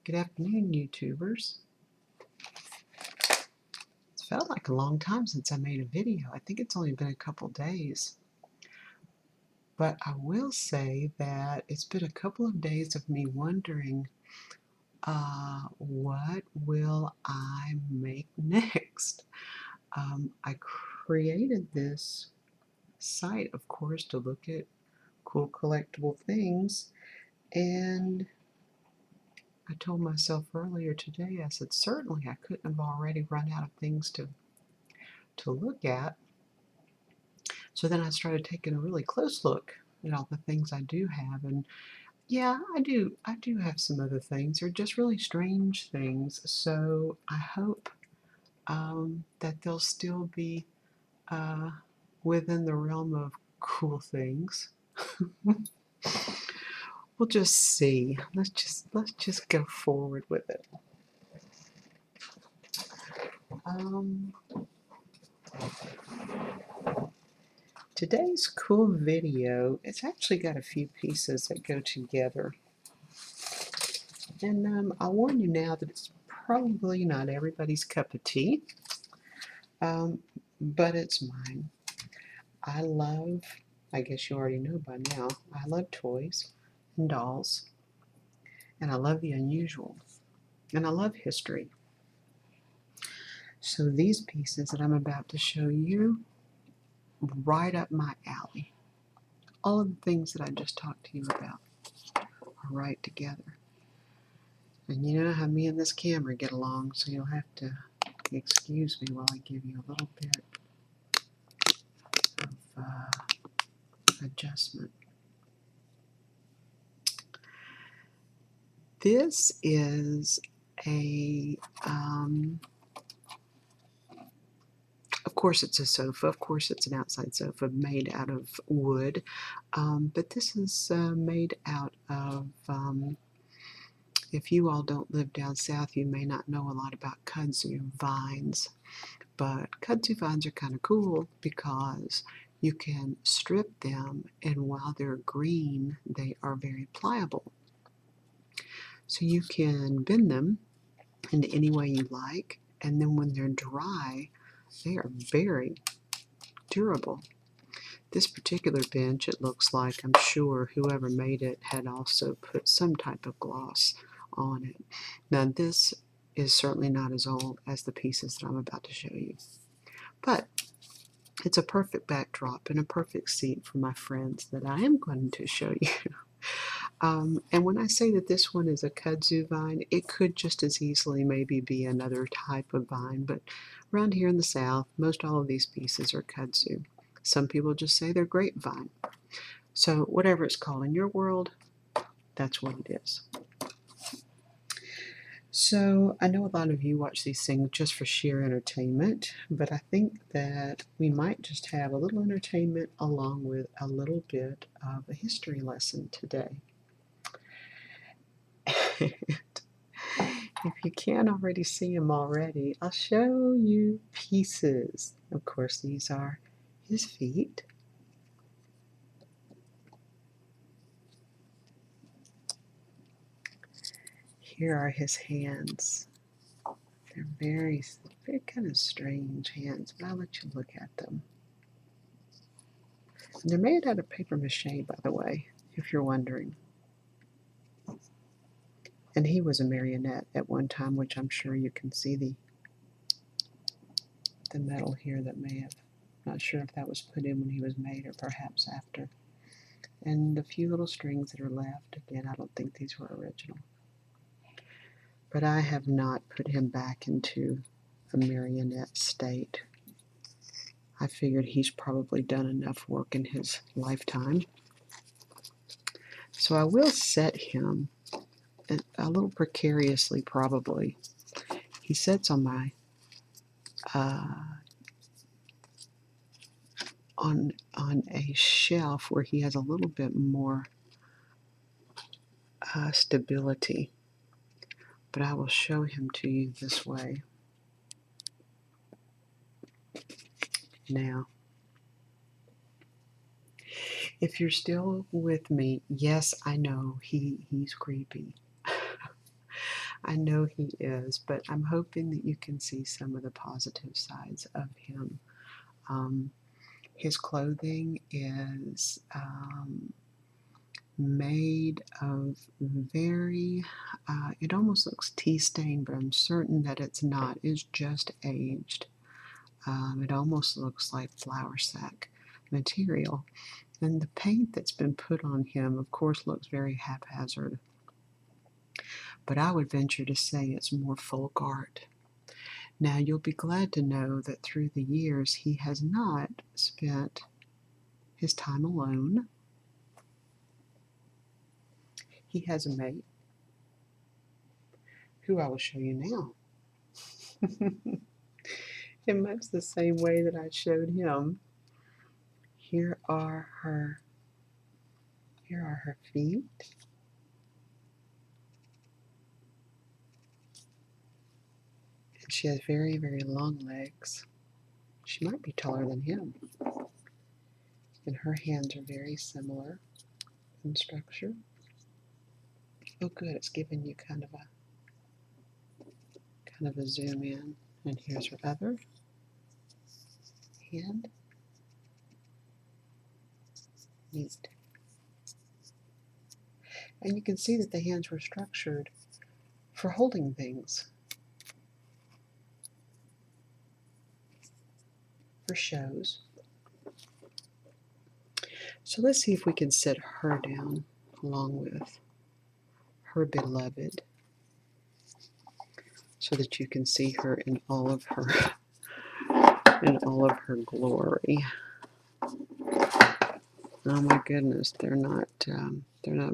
Good afternoon, YouTubers. It's felt like a long time since I made a video. I think it's only been a couple days. But I will say that it's been a couple of days of me wondering, what will I make next? I created this site, of course, to look at cool collectible things, and I told myself earlier today, I said, certainly I couldn't have already run out of things to look at. So then I started taking a really close look at all the things I do have, and yeah, I do have some other things. They're just really strange things. So I hope that they'll still be within the realm of cool things. We'll just see. Let's just go forward with it. Today's cool video, it's actually got a few pieces that go together. And I'll warn you now that it's probably not everybody's cup of tea, but it's mine. I love, I guess you already know by now, I love toys and dolls, and I love the unusual, and I love history. So these pieces that I'm about to show you, right up my alley. All of the things that I just talked to you about are right together. And you know how me and this camera get along, so you'll have to excuse me while I give you a little bit of adjustment. This is a, of course it's a sofa, of course it's an outside sofa made out of wood, but this is made out of, if you all don't live down south, you may not know a lot about kudzu vines, but kudzu vines are kind of cool because you can strip them, and while they're green, they are very pliable. So you can bend them in any way you like, and then when they're dry, they are very durable. This particular bench, it looks like, I'm sure whoever made it had also put some type of gloss on it. Now this is certainly not as old as the pieces that I'm about to show you, but it's a perfect backdrop and a perfect seat for my friends that I am going to show you. And when I say that this one is a kudzu vine, it could just as easily maybe be another type of vine, but around here in the south, most all of these pieces are kudzu. Some people just say they're grapevine. So whatever it's called in your world, that's what it is. So I know a lot of you watch these things just for sheer entertainment, but I think that we might just have a little entertainment along with a little bit of a history lesson today. If you can't already see them already, I'll show you pieces. Of course, these are his feet. Here are his hands. They're very kind of strange hands, but I'll let you look at them. And they're made out of paper mache, by the way, if you're wondering. And he was a marionette at one time, which I'm sure you can see the metal here that may have, not sure if that was put in when he was made or perhaps after. And the few little strings that are left, again, I don't think these were original. But I have not put him back into a marionette state. I figured he's probably done enough work in his lifetime. So I will set him a little precariously, probably. He sits on my on a shelf where he has a little bit more stability, but I will show him to you this way. Now, if you're still with me, yes, I know he's creepy. I know he is, but I'm hoping that you can see some of the positive sides of him. His clothing is made of very, it almost looks tea stained, but I'm certain that it's not. It's just aged. It almost looks like flour sack material. And the paint that's been put on him, of course, looks very haphazard. But I would venture to say it's more folk art. Now, you'll be glad to know that through the years, he has not spent his time alone. He has a mate, who I will show you now. In much the same way that I showed him. Here are her feet. And she has very, very long legs. She might be taller than him. And her hands are very similar in structure. Oh good, it's giving you kind of a zoom in. And here's her other hand. Neat. And you can see that the hands were structured for holding things, for shows. So let's see if we can set her down along with her beloved, so that you can see her in all of her glory. Oh my goodness, they're not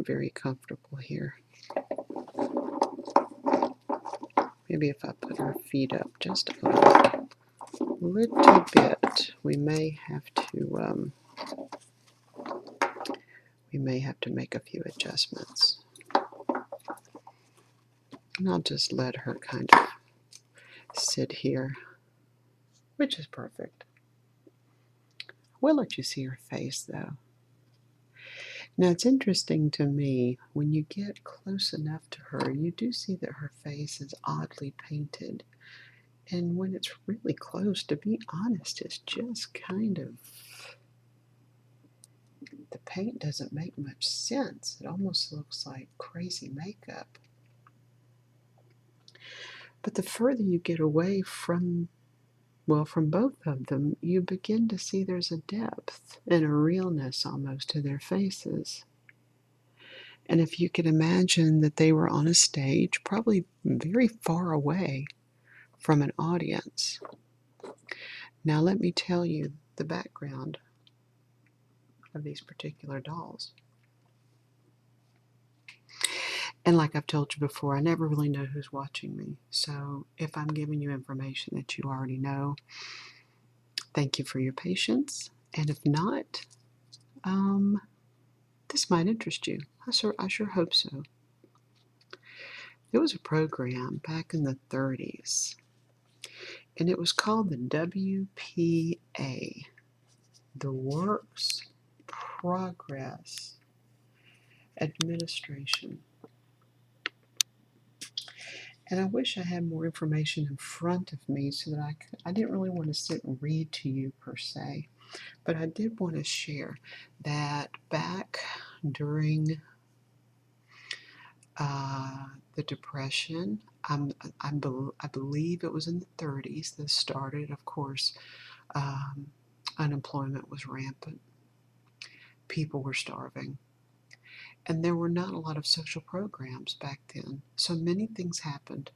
very comfortable here. Maybe if I put her feet up just a little bit, we may have to make a few adjustments. And I'll just let her kind of sit here, which is perfect. We'll let you see her face though. Now it's interesting to me, when you get close enough to her, you do see that her face is oddly painted. And when it's really close, to be honest, it's just kind of, the paint doesn't make much sense. It almost looks like crazy makeup. But the further you get away from both of them, you begin to see there's a depth and a realness almost to their faces. And if you could imagine that they were on a stage, probably very far away from an audience. Now let me tell you the background of these particular dolls. And like I've told you before, I never really know who's watching me. So if I'm giving you information that you already know, thank you for your patience. And if not, this might interest you. I sure hope so. There was a program back in the 30s, and it was called the WPA, the Works Progress Administration. And I wish I had more information in front of me so that I didn't really want to sit and read to you per se, but I did want to share that back during the Depression, I believe it was in the 30s, this started, of course, unemployment was rampant. People were starving. And there were not a lot of social programs back then. So many things happened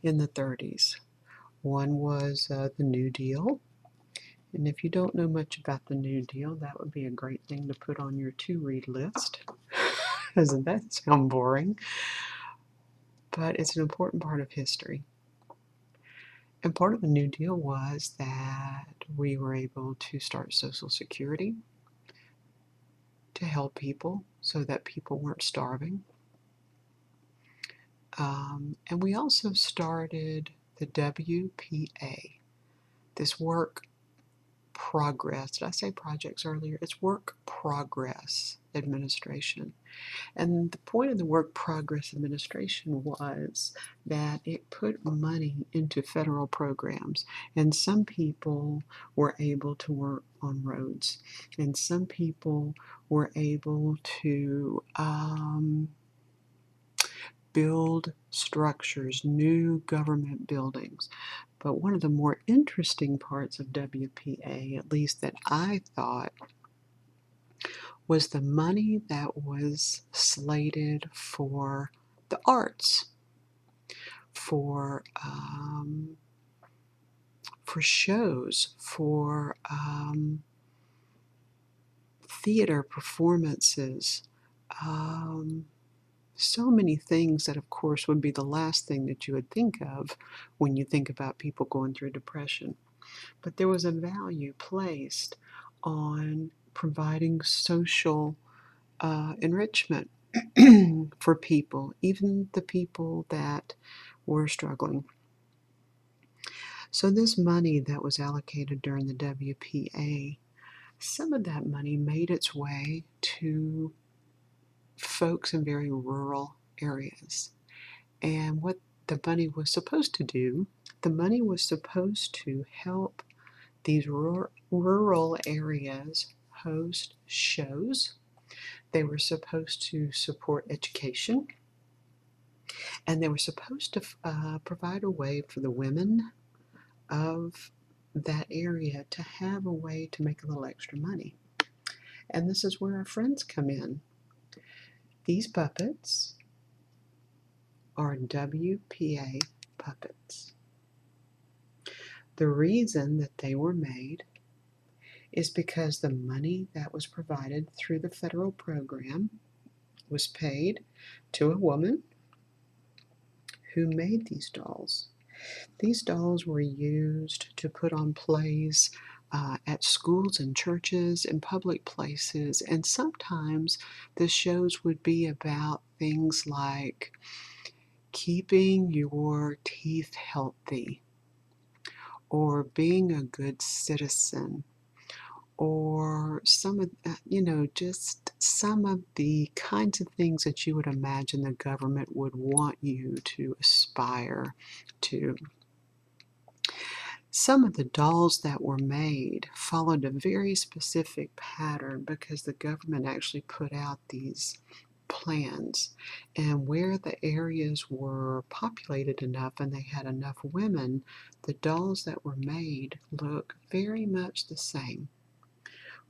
in the 30s. One was the New Deal. And if you don't know much about the New Deal, that would be a great thing to put on your to-read list. Doesn't that sound boring? But it's an important part of history. And part of the New Deal was that we were able to start Social Security to help people so that people weren't starving. And we also started the WPA, this Work progress. Did I say projects earlier? It's work progress administration. And the point of the work progress administration was that it put money into federal programs. And some people were able to work on roads, and some people were able to build structures, new government buildings. But one of the more interesting parts of WPA, at least that I thought, was the money that was slated for the arts, for shows, for theater performances, so many things that, of course, would be the last thing that you would think of when you think about people going through depression. But there was a value placed on providing social enrichment for people, even the people that were struggling. So this money that was allocated during the WPA, some of that money made its way to folks in very rural areas. And what the money was supposed to do, the money was supposed to help these rural areas host shows. They were supposed to support education, and they were supposed to provide a way for the women of that area to have a way to make a little extra money. And this is where our friends come in. These puppets are WPA puppets. The reason that they were made is because the money that was provided through the federal program was paid to a woman who made these dolls. These dolls were used to put on plays at schools and churches and public places, and sometimes the shows would be about things like keeping your teeth healthy, or being a good citizen, or some of, just some of the kinds of things that you would imagine the government would want you to aspire to. Some of the dolls that were made followed a very specific pattern because the government actually put out these plans, and where the areas were populated enough and they had enough women, the dolls that were made look very much the same.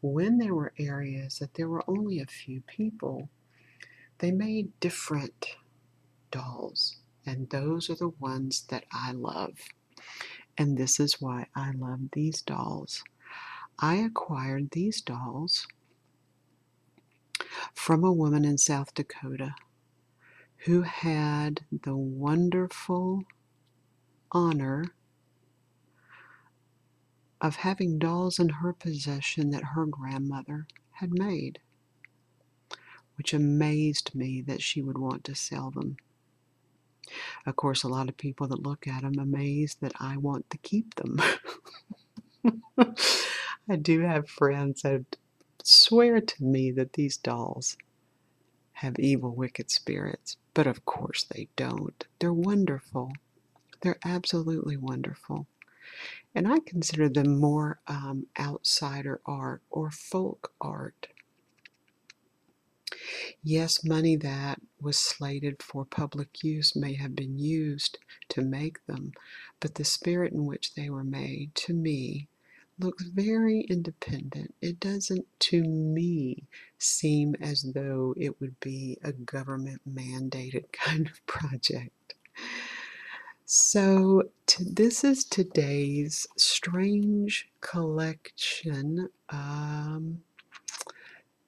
When there were areas that there were only a few people, they made different dolls, and those are the ones that I love. And this is why I love these dolls. I acquired these dolls from a woman in South Dakota who had the wonderful honor of having dolls in her possession that her grandmother had made, which amazed me that she would want to sell them. Of course, a lot of people that look at them amazed that I want to keep them. I do have friends that swear to me that these dolls have evil, wicked spirits, but of course they don't. They're wonderful. They're absolutely wonderful. And I consider them more outsider art or folk art. Yes, money that was slated for public use may have been used to make them, but the spirit in which they were made, to me, looks very independent. It doesn't, to me, seem as though it would be a government-mandated kind of project. So this is today's strange collection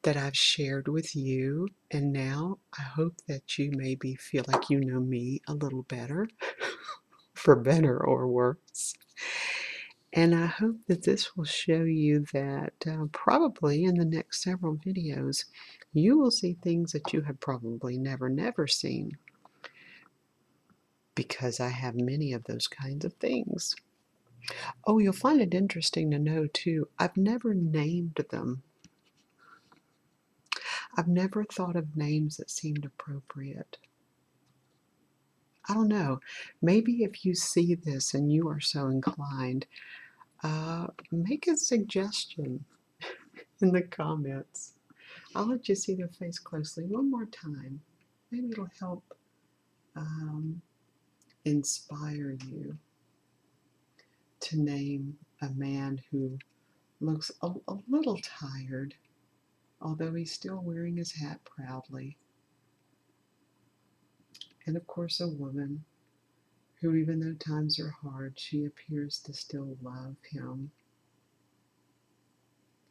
that I've shared with you, and now I hope that you maybe feel like you know me a little better, for better or worse. And I hope that this will show you that probably in the next several videos, you will see things that you have probably never seen, because I have many of those kinds of things. Oh, you'll find it interesting to know too, I've never named them. I've never thought of names that seemed appropriate. I don't know. Maybe if you see this and you are so inclined, make a suggestion in the comments. I'll let you see their face closely one more time. Maybe it'll help inspire you to name a man who looks a little tired, although he's still wearing his hat proudly. And of course, a woman who, even though times are hard, she appears to still love him,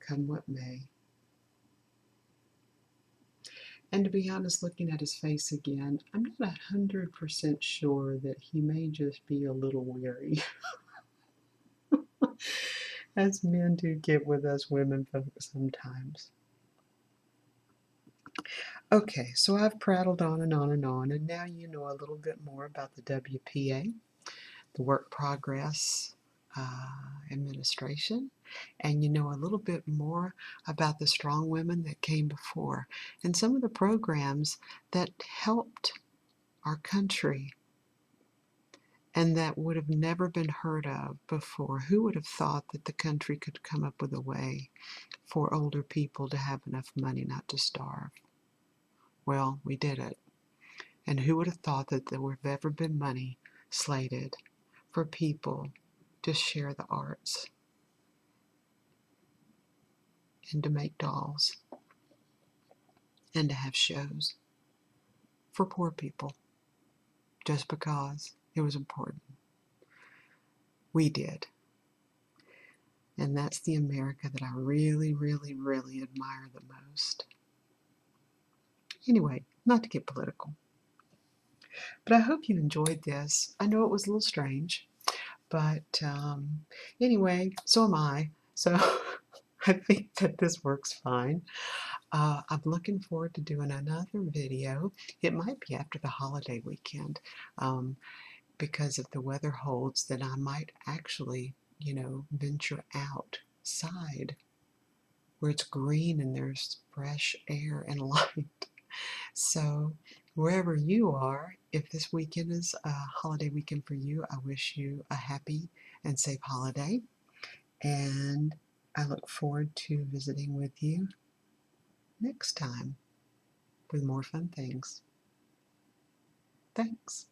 come what may. And to be honest, looking at his face again, I'm not 100% sure that he may just be a little weary, as men do get with us women folk sometimes. Okay, so I've prattled on and on and on, and now you know a little bit more about the WPA, the Work Progress Administration, and you know a little bit more about the strong women that came before and some of the programs that helped our country and that would have never been heard of before. Who would have thought that the country could come up with a way for older people to have enough money not to starve? Well, we did it. And who would have thought that there would have ever been money slated for people to share the arts and to make dolls and to have shows for poor people just because it was important? We did. And that's the America that I really, really, really admire the most. Anyway, not to get political, but I hope you enjoyed this. I know it was a little strange, but anyway, so am I. So I think that this works fine. I'm looking forward to doing another video. It might be after the holiday weekend, because if the weather holds, then I might actually, venture outside where it's green and there's fresh air and light. So wherever you are, if this weekend is a holiday weekend for you, I wish you a happy and safe holiday. And I look forward to visiting with you next time with more fun things. Thanks.